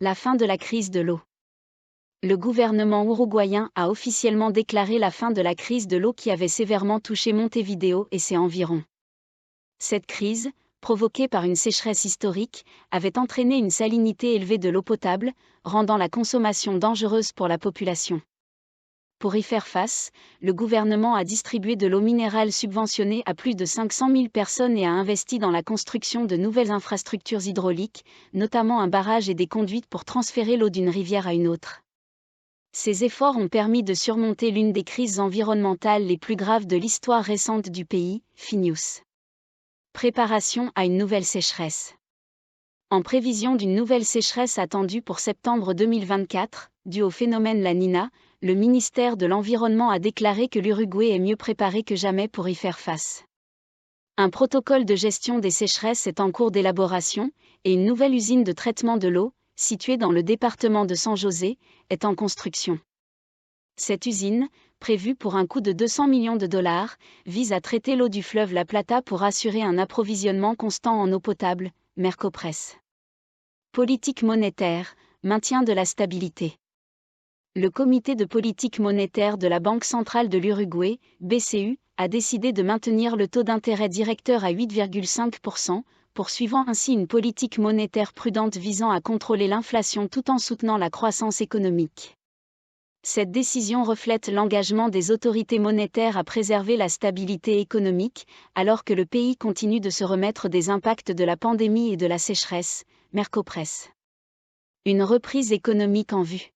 La fin de la crise de l'eau. Le gouvernement uruguayen a officiellement déclaré la fin de la crise de l'eau qui avait sévèrement touché Montevideo et ses environs. Cette crise, provoquée par une sécheresse historique, avait entraîné une salinité élevée de l'eau potable, rendant la consommation dangereuse pour la population. Pour y faire face, le gouvernement a distribué de l'eau minérale subventionnée à plus de 500 000 personnes et a investi dans la construction de nouvelles infrastructures hydrauliques, notamment un barrage et des conduites pour transférer l'eau d'une rivière à une autre. Ces efforts ont permis de surmonter l'une des crises environnementales les plus graves de l'histoire récente du pays, FINUS. Préparation à une nouvelle sécheresse. En prévision d'une nouvelle sécheresse attendue pour septembre 2024, due au phénomène La Niña, le ministère de l'Environnement a déclaré que l'Uruguay est mieux préparé que jamais pour y faire face. Un protocole de gestion des sécheresses est en cours d'élaboration, et une nouvelle usine de traitement de l'eau, située dans le département de San José, est en construction. Cette usine, prévue pour un coût de 200 millions de dollars, vise à traiter l'eau du fleuve La Plata pour assurer un approvisionnement constant en eau potable, Mercopress. Politique monétaire, maintien de la stabilité. Le comité de politique monétaire de la Banque centrale de l'Uruguay, BCU, a décidé de maintenir le taux d'intérêt directeur à 8,5%, poursuivant ainsi une politique monétaire prudente visant à contrôler l'inflation tout en soutenant la croissance économique. Cette décision reflète l'engagement des autorités monétaires à préserver la stabilité économique, alors que le pays continue de se remettre des impacts de la pandémie et de la sécheresse, Mercopress. Une reprise économique en vue.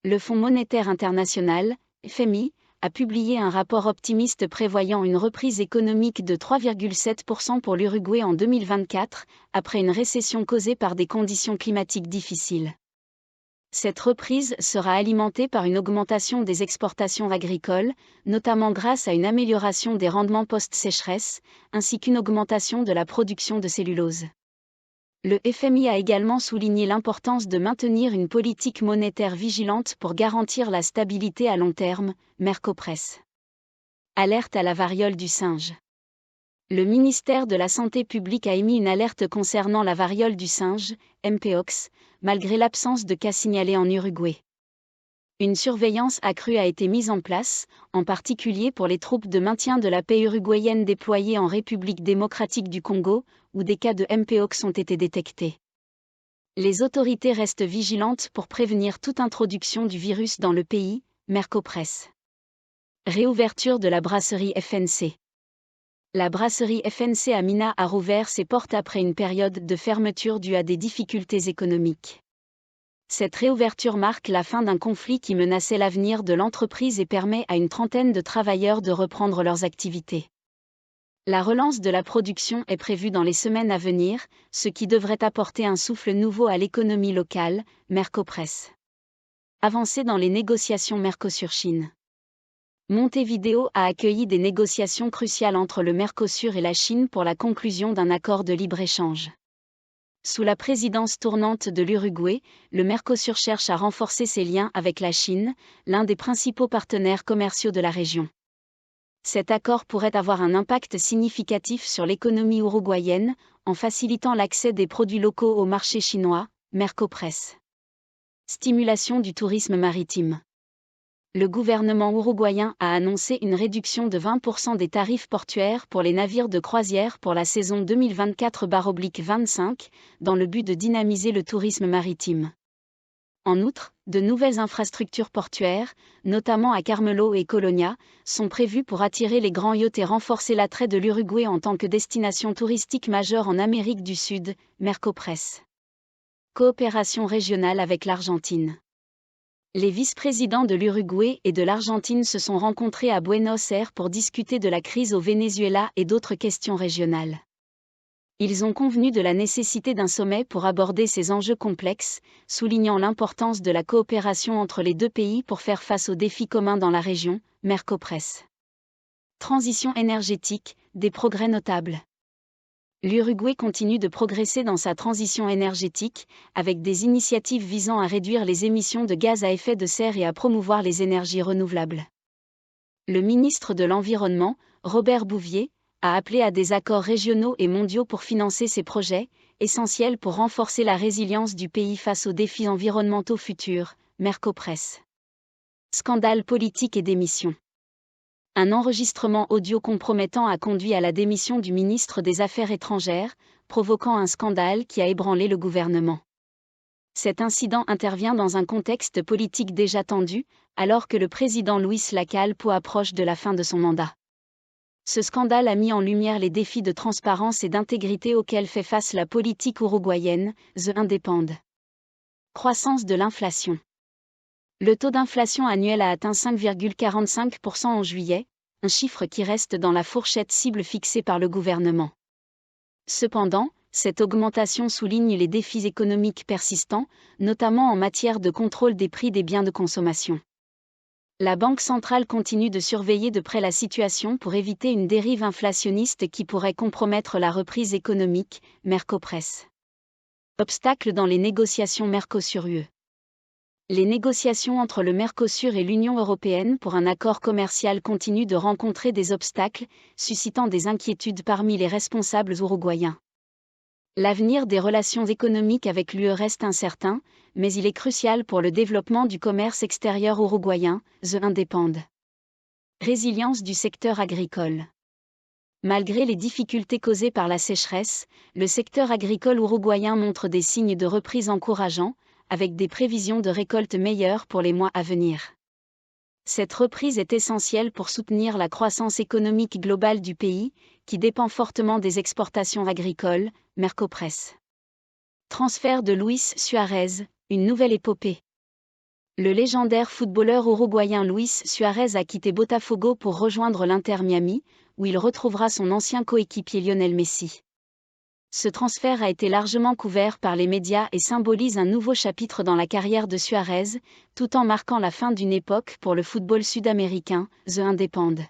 Le Fonds monétaire international, FMI, a publié un rapport optimiste prévoyant une reprise économique de 3,7% pour l'Uruguay en 2024, après une récession causée par des conditions climatiques difficiles. Cette reprise sera alimentée par une augmentation des exportations agricoles, notamment grâce à une amélioration des rendements post-sécheresse, ainsi qu'une augmentation de la production de cellulose. Le FMI a également souligné l'importance de maintenir une politique monétaire vigilante pour garantir la stabilité à long terme, Mercopress. Alerte à la variole du singe. Le ministère de la Santé publique a émis une alerte concernant la variole du singe, Mpox, malgré l'absence de cas signalés en Uruguay. Une surveillance accrue a été mise en place, en particulier pour les troupes de maintien de la paix uruguayennes déployées en République démocratique du Congo, où des cas de Mpox ont été détectés. Les autorités restent vigilantes pour prévenir toute introduction du virus dans le pays, Mercopress. Réouverture de la brasserie FNC. La brasserie FNC à Mina a rouvert ses portes après une période de fermeture due à des difficultés économiques. Cette réouverture marque la fin d'un conflit qui menaçait l'avenir de l'entreprise et permet à une trentaine de travailleurs de reprendre leurs activités. La relance de la production est prévue dans les semaines à venir, ce qui devrait apporter un souffle nouveau à l'économie locale, Mercopress. Avancée dans les négociations Mercosur-Chine. Montevideo a accueilli des négociations cruciales entre le Mercosur et la Chine pour la conclusion d'un accord de libre-échange. Sous la présidence tournante de l'Uruguay, le Mercosur cherche à renforcer ses liens avec la Chine, l'un des principaux partenaires commerciaux de la région. Cet accord pourrait avoir un impact significatif sur l'économie uruguayenne, en facilitant l'accès des produits locaux au marché chinois, Mercopress. Stimulation du tourisme maritime. Le gouvernement uruguayen a annoncé une réduction de 20% des tarifs portuaires pour les navires de croisière pour la saison 2024-25, dans le but de dynamiser le tourisme maritime. En outre, de nouvelles infrastructures portuaires, notamment à Carmelo et Colonia, sont prévues pour attirer les grands yachts et renforcer l'attrait de l'Uruguay en tant que destination touristique majeure en Amérique du Sud, Mercopress. Coopération régionale avec l'Argentine. Les vice-présidents de l'Uruguay et de l'Argentine se sont rencontrés à Buenos Aires pour discuter de la crise au Venezuela et d'autres questions régionales. Ils ont convenu de la nécessité d'un sommet pour aborder ces enjeux complexes, soulignant l'importance de la coopération entre les deux pays pour faire face aux défis communs dans la région, Mercopress. Transition énergétique, des progrès notables. L'Uruguay continue de progresser dans sa transition énergétique, avec des initiatives visant à réduire les émissions de gaz à effet de serre et à promouvoir les énergies renouvelables. Le ministre de l'Environnement, Robert Bouvier, a appelé à des accords régionaux et mondiaux pour financer ces projets, essentiel pour renforcer la résilience du pays face aux défis environnementaux futurs, Mercopresse. Scandale politique et démission. Un enregistrement audio compromettant a conduit à la démission du ministre des Affaires étrangères, provoquant un scandale qui a ébranlé le gouvernement. Cet incident intervient dans un contexte politique déjà tendu, alors que le président Luis Lacalle Pou approche de la fin de son mandat. Ce scandale a mis en lumière les défis de transparence et d'intégrité auxquels fait face la politique uruguayenne, The Independent. Croissance de l'inflation. Le taux d'inflation annuel a atteint 5,45% en juillet, un chiffre qui reste dans la fourchette cible fixée par le gouvernement. Cependant, cette augmentation souligne les défis économiques persistants, notamment en matière de contrôle des prix des biens de consommation. La Banque centrale continue de surveiller de près la situation pour éviter une dérive inflationniste qui pourrait compromettre la reprise économique, Mercopresse. Obstacle dans les négociations Mercosur-UE. Les négociations entre le Mercosur et l'Union européenne pour un accord commercial continuent de rencontrer des obstacles, suscitant des inquiétudes parmi les responsables uruguayens. L'avenir des relations économiques avec l'UE reste incertain, mais il est crucial pour le développement du commerce extérieur uruguayen, The Independent. Résilience du secteur agricole. Malgré les difficultés causées par la sécheresse, le secteur agricole uruguayen montre des signes de reprise encourageants, avec des prévisions de récolte meilleures pour les mois à venir. Cette reprise est essentielle pour soutenir la croissance économique globale du pays, qui dépend fortement des exportations agricoles, Mercopresse. Transfert de Luis Suárez, une nouvelle épopée. Le légendaire footballeur uruguayen Luis Suárez a quitté Botafogo pour rejoindre l'Inter Miami, où il retrouvera son ancien coéquipier Lionel Messi. Ce transfert a été largement couvert par les médias et symbolise un nouveau chapitre dans la carrière de Suárez, tout en marquant la fin d'une époque pour le football sud-américain, The Independent.